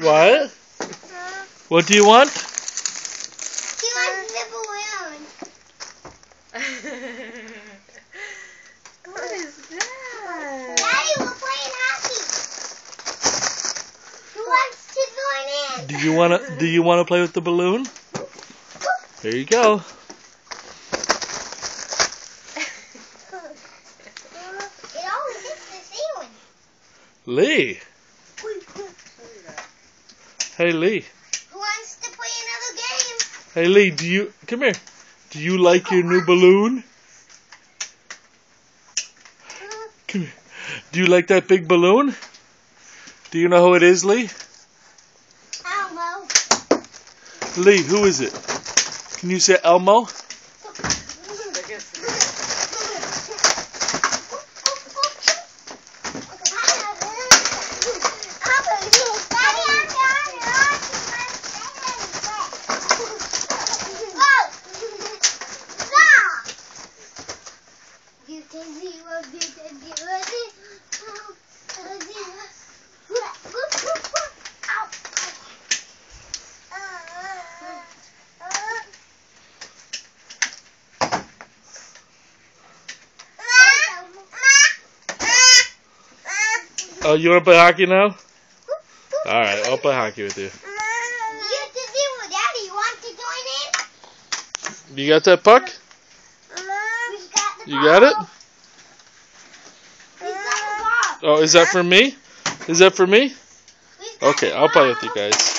What? What do you want? He wants the balloon. What is that? Daddy, we're playing hockey. Who wants to join in? Do you wanna play with the balloon? There you go. It always hits the ceiling. Lee. Hey Lee. Who wants to play another game? Hey Lee, come here. Do you like your new balloon? Come here. Do you like that big balloon? Do you know who it is, Lee? Elmo. Lee, who is it? Can you say Elmo? Oh, you want to play hockey now? Alright, I'll play hockey with you. Daddy, you want to join in? You got that puck? You got it? Oh, is that for me? Is that for me? Okay, I'll play with you guys.